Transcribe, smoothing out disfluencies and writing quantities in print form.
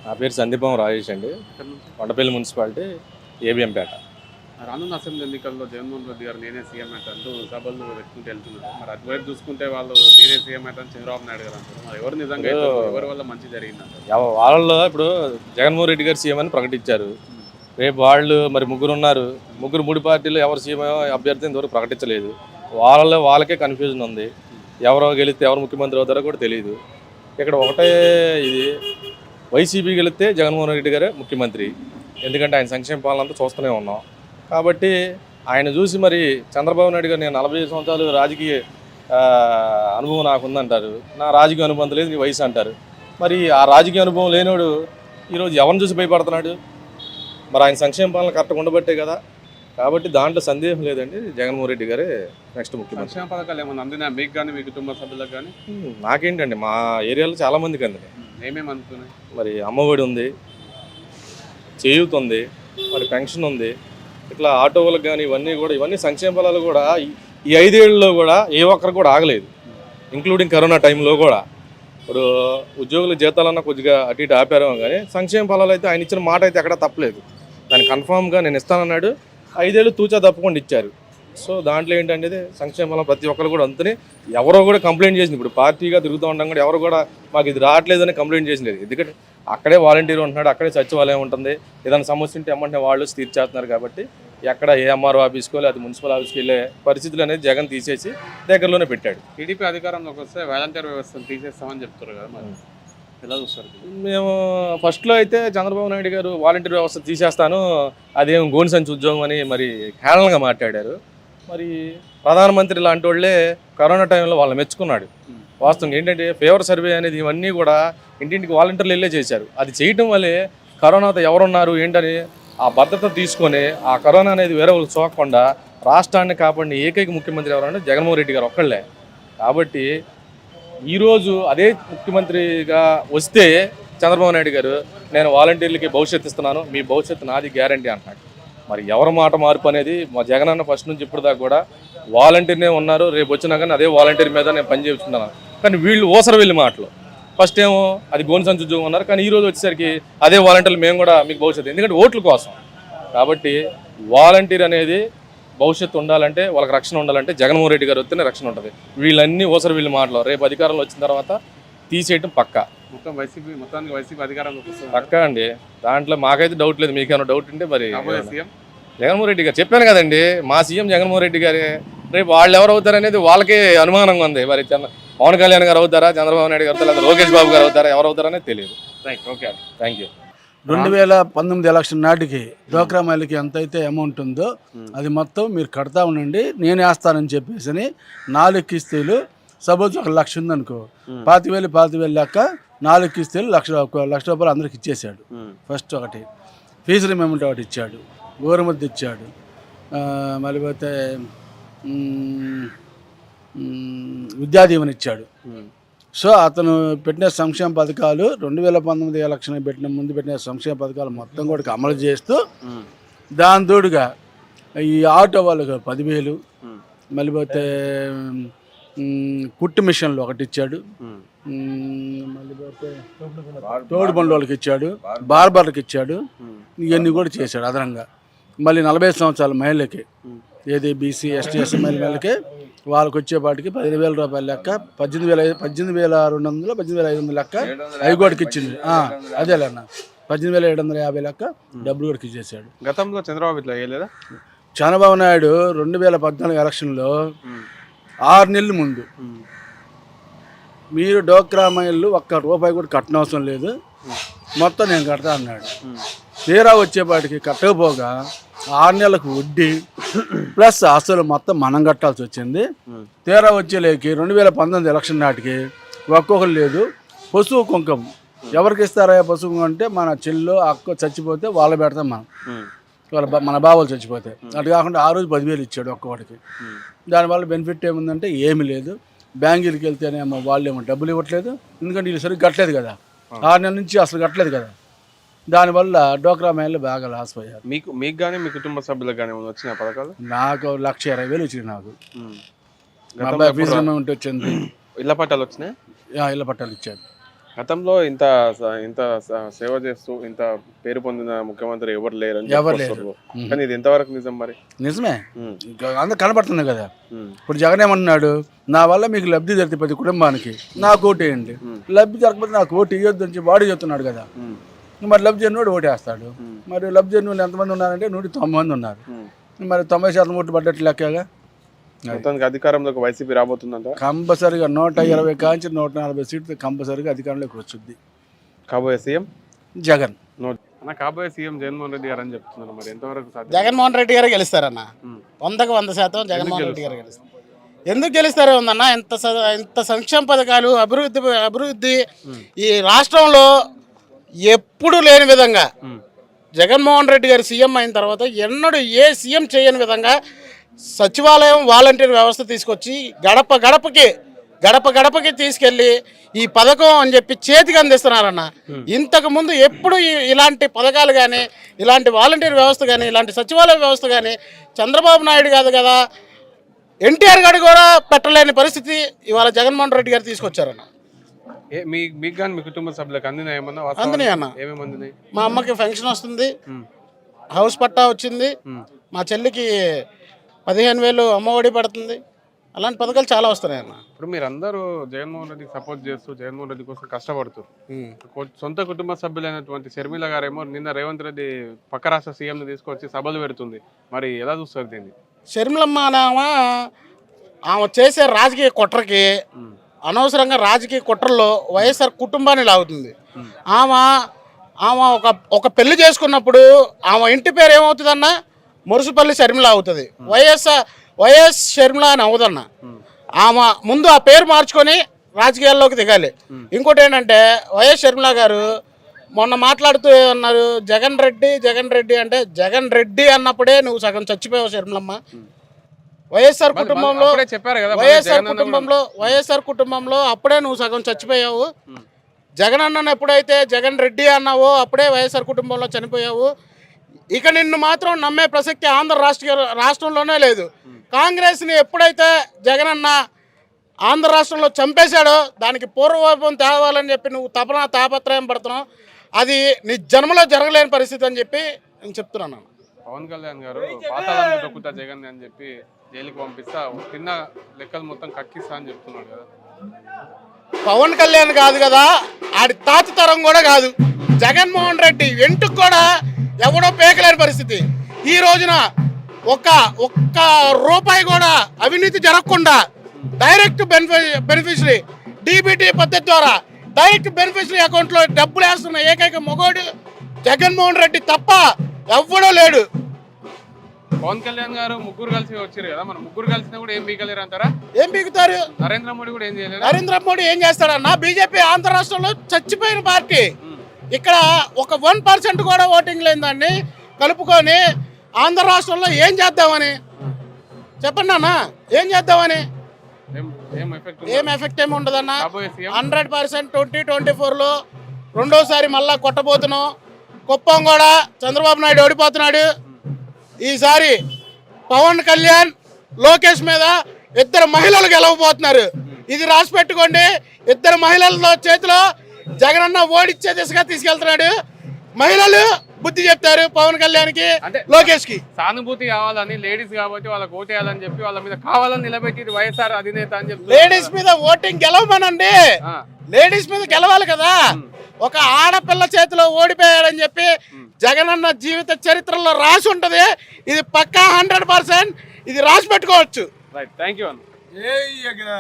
నా పేరు సందీపం రాజేష్ అండి. కొండపల్లి మున్సిపాలిటీ, ఏబిఎంపేట. రానున్న అసెంబ్లీ ఎన్నికల్లో జగన్మోహన్ రెడ్డి గారు నేనే సీఎం అంటూ సభలు పెట్టుకుంటూ వెళ్తున్నారు. మరి అటువైపు చూసుకుంటే వాళ్ళు నేనే సీఎం అంటే చంద్రబాబు నాయుడు గారు అంటారు. మరి ఎవరు నిజంగా ఎవరి వల్ల మంచి జరిగిందంటారు? వాళ్ళలో ఇప్పుడు జగన్మోహన్ రెడ్డి గారు సీఎం అని ప్రకటించారు. రేపు వాళ్ళు మరి ముగ్గురు ఉన్నారు. మూడు పార్టీలు ఎవరు సీఎం అభ్యర్థి ఇంతవరకు ప్రకటించలేదు. వాళ్ళకే కన్ఫ్యూజన్ ఉంది. ఎవరో గెలిస్తే ఎవరు ముఖ్యమంత్రి అవుతారో కూడా తెలియదు. ఇక్కడ ఒకటే ఇది, వైసీపీ గెలిస్తే జగన్మోహన్ రెడ్డి గారే ముఖ్యమంత్రి. ఎందుకంటే ఆయన సంక్షేమ పాలన అంతా చూస్తూనే ఉన్నాం. కాబట్టి ఆయన చూసి మరి చంద్రబాబు నాయుడు గారు, నేను 45 సంవత్సరాలు రాజకీయ అనుభవం నాకు ఉందంటారు. నా రాజకీయ అనుభవం లేదు, నీ వయసు అంటారు. మరి ఆ రాజకీయ అనుభవం లేనివాడు ఈరోజు ఎవరిని చూసి భయపడుతున్నాడు? మరి ఆయన సంక్షేమ పాలన కరెక్ట్గా ఉండబట్టే కదా. కాబట్టి దాంట్లో సందేహం లేదండి, జగన్మోహన్ రెడ్డి గారే నెక్స్ట్ ముఖ్యమంత్రి. సంక్షేమ పథకాలు ఏమన్నా అందినా మీకు కానీ మీ కుటుంబ సభ్యులకు కానీ? నాకేంటండి, మా ఏరియాలో చాలామందికి అందినాయి. ఏమేమి అందుతున్నాయి? మరి అమ్మఒడి ఉంది, చేయూత ఉంది, మరి పెన్షన్ ఉంది. ఇట్లా ఆటోలకు కానీ ఇవన్నీ సంక్షేమ ఫలాలు కూడా ఈ 5 ఏళ్ళలో కూడా ఏ ఒక్కరు కూడా ఆగలేదు. ఇంక్లూడింగ్ కరోనా టైంలో కూడా. ఇప్పుడు ఉద్యోగుల జీతాలన్నా కొద్దిగా అటు ఇటు ఆపారేమో కానీ సంక్షేమ ఫలాలు అయితే ఆయన ఇచ్చిన మాట అయితే ఎక్కడా తప్పలేదు. దాన్ని కన్ఫామ్గా నేను ఇస్తానన్నాడు. 5 ఏళ్ళు తూచా తప్పకుండా ఇచ్చారు. సో దాంట్లో ఏంటంటే సంక్షేమ ఫలం ప్రతి ఒక్కరు కూడా అంతనే. ఎవరో కూడా కంప్లైంట్ చేసింది. ఇప్పుడు పార్టీగా తిరుగుతూ ఉండడం కూడా ఎవరు కూడా మాకు ఇది రావట్లేదని కంప్లైంట్ చేసినలేదు. ఎందుకంటే అక్కడే వాలంటీర్ ఉంటున్నాడు, అక్కడే సచివాలయం ఉంటుంది. ఏదైనా సమస్య ఉంటే ఏమంటే వాళ్ళు తీర్చేస్తున్నారు. కాబట్టి ఎక్కడ ఏ ఎంఆర్ఓ ఆఫీస్కో లేదా మున్సిపల్ ఆఫీస్కి వెళ్ళే పరిస్థితులు అనేది జగన్ తీసేసి దగ్గరలోనే పెట్టాడు. టీడీపీ అధికారంలోకి వస్తే వాలంటీర్ వ్యవస్థను తీసేస్తామని చెప్తారు కదా, మరి ఎలా చూస్తారు? మేము ఫస్ట్లో అయితే చంద్రబాబు నాయుడు గారు వాలంటీర్ వ్యవస్థ తీసేస్తాను, అదేం గోని సంచి ఉద్యోగం అని మరి హేళనగా మాట్లాడారు. మరి ప్రధానమంత్రి లాంటి వాళ్ళే కరోనా టైంలో వాళ్ళు మెచ్చుకున్నాడు. వాస్తవంగా ఏంటంటే ఫేవర్ సర్వే అనేది ఇవన్నీ కూడా ఇంటింటికి వాలంటీర్లు వెళ్ళే చేశారు. అది చేయటం వల్లే కరోనాతో ఎవరున్నారు ఏంటని ఆ భద్రత తీసుకొని ఆ కరోనా అనేది వేరే వాళ్ళు సోకకుండా రాష్ట్రాన్ని కాపాడిన ఏకైక ముఖ్యమంత్రి ఎవరంటే జగన్మోహన్ రెడ్డి గారు ఒక్కళ్ళే. కాబట్టి ఈరోజు అదే ముఖ్యమంత్రిగా వస్తే చంద్రబాబు నాయుడు గారు నేను వాలంటీర్లకి భవిష్యత్తు ఇస్తున్నాను, మీ భవిష్యత్తు నాది గ్యారంటీ అంటున్నాడు. మరి ఎవరి మాట మార్పు అనేది మా జగన్ అన్న ఫస్ట్ నుంచి ఇప్పటిదాకా కూడా వాలంటీర్నే ఉన్నారు. రేపు వచ్చినా కానీ అదే వాలంటీర్ మీద నేను పని చేస్తున్నాను. కానీ వీళ్ళు ఓసర వెళ్ళి మాటలు ఫస్ట్ ఏమో అది గోని సంచి ఉద్యోగం ఉన్నారు, కానీ ఈరోజు వచ్చేసరికి అదే వాలంటీర్లు మేము కూడా మీకు భవిష్యత్తు, ఎందుకంటే ఓట్ల కోసం. కాబట్టి వాలంటీర్ అనేది భవిష్యత్తు ఉండాలంటే, వాళ్ళకి రక్షణ ఉండాలంటే జగన్మోహన్ రెడ్డి గారు వస్తేనే రక్షణ ఉంటుంది. వీళ్ళన్నీ ఓసర వీళ్ళు మాటలు రేపు అధికారంలో వచ్చిన తర్వాత తీసేయటం పక్కా. మొత్తానికి వైసీపీ అధికారంలోకి వస్తుంది పక్కా అండి. దాంట్లో మాకైతే డౌట్ లేదు. మీకేమైనా డౌట్ ఉంటే మరి సీఎం జగన్మోహన్ రెడ్డి గారు చెప్పాను కదండి, మా సీఎం జగన్మోహన్ రెడ్డి గారే. రేపు వాళ్ళు ఎవరు అవుతారు అనేది వాళ్ళకే అనుమానంగా ఉంది. మరి పవన్ కళ్యాణ్ గారు అవుతారా, చంద్రబాబు నాయుడు గారు, లేదా లోకేష్ బాబు గారు అవుతారా, ఎవరు అవుతారనేది తెలియదు. Right, okay, thank you. 2019 election నాటికి డోక్రా మహిళకి ఎంతైతే అమౌంట్ ఉందో అది మొత్తం మీరు కడతా ఉండండి, నేను వేస్తానని చెప్పేసి 4 కిస్తీలు. సపోజ్ 1 లక్ష ఉందనుకో, 25,000 లెక్క 4 కిస్తీలు ₹1 లక్ష అందరికి ఇచ్చేసాడు. ఫస్ట్ ఒకటి ఫీజు రిమెంబర్మెంట్ ఒకటి ఇచ్చాడు, గోరుముద్ద ఇచ్చాడు, మళ్ళీ పోతే విద్యాదీవెన ఇచ్చాడు. సో అతను పెట్టిన సంక్షేమ పథకాలు 2019 ఎలక్షన్ ముందు పెట్టిన సంక్షేమ పథకాలు మొత్తం కూడా అమలు చేస్తూ దాని తోడుగా ఈ ఆటో వాళ్ళకి 10,000, మళ్ళీ పోతే కుట్టు మిషన్లు ఒకటి ఇచ్చాడు, మళ్ళీ పోతే తోడు బండ్ల వాళ్ళకి ఇచ్చాడు, బార్బర్లకు ఇచ్చాడు. ఇవన్నీ కూడా చేశాడు అదనంగా. మళ్ళీ 40 సంవత్సరాల మహిళలకి, ఏది బీసీ ఎస్టీ ఎస్సీ మహిళలకి వాళ్ళకి వచ్చేపాటికి ₹15,000 లెక్క, 18,200, 18,500 లెక్క అవి కూడా ఇచ్చింది. అదేలేన్న 18,750 లెక్క డబ్బులు కూడా ఇచ్చేసాడు. గతంలో చంద్రబాబు ఇట్లా వేయలేదా? చంద్రబాబు నాయుడు 2014 ఎలక్షన్లో 6 నెలల ముందు మీరు డోక్రా మహిళలు ₹1 కూడా కట్టనవసరం లేదు, మొత్తం నేను కడతా అన్నాడు. తీరా వచ్చేపాటికి కట్టకపోగా 6 నెలలకు వడ్డీ ప్లస్ అసలు మొత్తం మనం కట్టాల్సి వచ్చింది. తీరా వచ్చేలేకి 2019 ఎలక్షన్ నాటికి ఒక్కొక్కరు లేదు. పశువు కుంకం ఎవరికి ఇస్తారా? పశువు కుంకం అంటే మన చెల్లు అక్క చచ్చిపోతే వాళ్ళు పెడతాం మనం, మన బావలు చచ్చిపోతే. అటు కాకుండా ఆ రోజు 10,000 ఇచ్చాడు ఒక్కొక్కడికి. దానివల్ల బెనిఫిట్ ఏముందంటే ఏమీ లేదు. బ్యాంకులకి వెళ్తేనేమో వాళ్ళేమో డబ్బులు ఇవ్వట్లేదు, ఎందుకంటే వీళ్ళు సరిగ్గా కట్టలేదు కదా, 6 నెలల నుంచి అసలు కట్టలేదు కదా. దానివల్ల డోక్రా మహిళలు బాగా లాస్ అయ్యారు. మీకు కానీ మీ కుటుంబ సభ్యులకు కానీ వచ్చిన పథకాలు? నాకు 1,20,000 వచ్చింది. నాకు మా అబ్బాయి ఫీజు రిమెంబర్మెంట్ వచ్చింది. ఇళ్ల పట్టాలు వచ్చినాయి? ఇళ్ల పట్టాలు ఇచ్చారు. గతంలో ఇంత ఇంత సేవ చేస్తూ ఇంత పేరు పొందిన ముఖ్యమంత్రి ఎవరు లేరని ఎవరు చెప్పుకొస్తారు. కానీ ఇది ఎంతవరకు నిజం మరి? నిజమే, ఇంకా అందరూ కనబడుతుంది కదా. ఇప్పుడు జగన్ ఏమన్నాడు, నా వల్ల మీకు లబ్ధి జరిగితే ప్రతి కుటుంబానికి నాకు ఓటు వేయండి, లబ్ధి జరగకపోతే నాకు ఓటు ఇవ్వద్దు అని వాడు చెప్తున్నాడు కదా. మరి లబ్ధి జరిగినోడు ఓటేస్తాడు. మరి లబ్ధి జరిగిన ఎంతమంది ఉన్నారంటే 190 మంది ఉన్నారు. మరి 90% ఓట్లు పడ్డట్లు లెక్కగా. మొత్తానికి అధికారంలోకి వైసీపీ రాబోతుందంట. కంపల్సరిగా 120 కాంచి 140 సీట్లు కంపల్సరిగా అధికారంలోకి వచ్చింది. కాబోయే సీఎం జగన్. కాబోయే సీఎం జగన్మోహన్ రెడ్డి గారు అని చెప్తున్నారు. మరి ఎంతవరకు సాధ్యం? జగన్మోహన్ రెడ్డి గారు గెలుస్తారన్న. 100% జగన్మోహన్ రెడ్డి గారు గెలుస్తారు. ఎందుకు గెలుస్తారో ఉందన్న, ఇంత సంక్షేమ పథకాలు అభివృద్ధి ఈ రాష్ట్రంలో ఎప్పుడు లేని విధంగా జగన్మోహన్ రెడ్డి గారు సీఎం అయిన తర్వాత ఎన్నడూ ఏ సీఎం చేయని విధంగా సచివాలయం వాలంటీర్ వ్యవస్థ తీసుకొచ్చి గడప గడపకి తీసుకెళ్ళి ఈ పథకం అని చెప్పి చేతికి అందిస్తున్నారన్న. ఇంతకు ముందు ఎప్పుడు ఇలాంటి పథకాలు కానీ, ఇలాంటి వాలంటీర్ వ్యవస్థ కానీ, ఇలాంటి సచివాలయ వ్యవస్థ కానీ చంద్రబాబు నాయుడు కాదు కదా, ఎన్టీఆర్ గారు కూడా పెట్టలేని పరిస్థితి ఇవాళ జగన్మోహన్ రెడ్డి గారు తీసుకొచ్చారన్న. మీకు కానీ మీ కుటుంబ సభ్యులకు అందినా ఏమన్నా? అందునే అన్న, ఏమేమి అందినాయి? మా అమ్మకి పెన్షన్ వస్తుంది, హౌస్ పట్టా వచ్చింది, మా చెల్లికి 15,000 అమ్మఒడి పడుతుంది. అలాంటి పథకాలు చాలా వస్తున్నాయి అన్న. ఇప్పుడు మీరు అందరూ జగన్మోహన్ రెడ్డికి సపోర్ట్ చేస్తూ జగన్మోహన్ రెడ్డి కోసం కష్టపడుతారు. సొంత కుటుంబ సభ్యులైనటువంటి షర్మిల గారేమో నిన్న రేవంత్ రెడ్డి పక్క రాష్ట్ర సీఎంని తీసుకొచ్చి సభలు పెడుతుంది. మరి ఎలా చూస్తారు దీన్ని? షర్మిలమ్మ ఆమె చేసే రాజకీయ కుట్రకి, అనవసరంగా రాజకీయ కుట్రల్లో వైఎస్ఆర్ కుటుంబాన్ని లాగుతుంది. ఆమె ఒక పెళ్లి చేసుకున్నప్పుడు ఆమె ఇంటి పేరు ఏమవుతుందన్న, మురుసుపల్లి షర్మిల అవుతుంది. వైఎస్ షర్మిల అని అవుదన్న. ఆమె ముందు ఆ పేరు మార్చుకొని రాజకీయాల్లోకి దిగాలి. ఇంకోటి ఏంటంటే, వైఎస్ షర్మిల గారు మొన్న మాట్లాడుతూ అన్నారు, జగన్ రెడ్డి అంటే జగన్ రెడ్డి అన్నప్పుడే నువ్వు సగం చచ్చిపోయావు షర్మిలమ్మ. వైఎస్ఆర్ కుటుంబంలో అప్పుడే నువ్వు సగం చచ్చిపోయావు. జగన్ అన్నను ఎప్పుడైతే జగన్ రెడ్డి అన్నావో అప్పుడే వైఎస్ఆర్ కుటుంబంలో చనిపోయావు. ఇక నిన్ను మాత్రం నమ్మే ప్రసక్తి ఆంధ్ర రాష్ట్రంలోనే లేదు. కాంగ్రెస్ని ఎప్పుడైతే జగన్ అన్న ఆంధ్ర రాష్ట్రంలో చంపేశాడో దానికి పూర్వవైభవం తేవాలని చెప్పి నువ్వు తాపత్రయం పడుతున్నావు. అది నీ జన్మలో జరగలేని పరిస్థితి అని చెప్పి నేను చెప్తున్నాను. పవన్ కళ్యాణ్ గారు పాతాళానికి దొక్కుతా జగన్ అని చెప్పి జైలుకి పంపిస్తా, తిన్న లెక్కలు మొత్తం కక్కిస్తా అని చెప్తున్నాడు కదా. పవన్ కళ్యాణ్ కాదు కదా, ఆడి తాత తరం కూడా కాదు. జగన్మోహన్ రెడ్డి వెంటుకు కూడా ఎవడో పేకలేని పరిస్థితి. ఈ రోజున ఒక్క రూపాయి కూడా అవినీతి జరగకుండా డైరెక్ట్ బెనిఫిషరీ డీబీటీ పద్ధతి ద్వారా డైరెక్ట్ బెనిఫిషరీ అకౌంట్లో డబ్బులు వేస్తున్న ఏకైక మొగోడు జగన్మోహన్ రెడ్డి తప్ప ఎవ్వడో లేడు. పవన్ కళ్యాణ్ గారు ముగ్గురు కలిసి వచ్చారు కదా, మరి ముగ్గురు కలిసినా కూడా ఏం పీకలేరు అంటారా? ఏం పీకుతారు? నరేంద్ర మోడీ కూడా ఏం చేయలేదు. నరేంద్ర మోడీ ఏం చేస్తాడన్నా? బీజేపీ ఆంధ్ర రాష్ట్రంలో చచ్చిపోయిన పార్టీ. ఇక్కడ ఒక 1% కూడా ఓటింగ్ లేని దాన్ని కలుపుకొని ఆంధ్ర రాష్ట్రంలో ఏం చేద్దామని చెప్పండి అన్న, ఏం చేద్దామని? ఏం ఎఫెక్ట్ ఏమి ఉండదన్న. 100% 2024లో రెండోసారి మళ్ళా కొట్టబోతున్నాం. కుప్పం కూడా చంద్రబాబు నాయుడు ఓడిపోతున్నాడు. ఈసారి పవన్ కళ్యాణ్ లోకేష్ మీద 2 మహిళలు గెలవబోతున్నారు. ఇది రాసి పెట్టుకోండి. 2 మహిళల చేతిలో జగనన్న ఓడిచ్చే దిశగా తీసుకెళ్తున్నాడు. మహిళలు బుద్ధి చెప్తారు పవన్ కళ్యాణ్కి, లోకేష్ కి. సానుభూతి కావాలని లేడీస్ కాబట్టి వాళ్ళకి ఓటేయాలని చెప్పి వాళ్ళ మీద కావాలని నిలబెట్టి వైఎస్ఆర్ అధినేత అని చెప్పి లేడీస్ మీద ఓటింగ్ గెలవమనండి. లేడీస్ మీద గెలవాలి కదా. ఒక ఆడపిల్ల చేతిలో ఓడిపోయాడని చెప్పి జగనన్న జీవిత చరిత్రలో రాసి ఉంటది. ఇది పక్కా 100%. ఇది రాసి పెట్టుకోవచ్చు. Right, thank you. జై జగన్.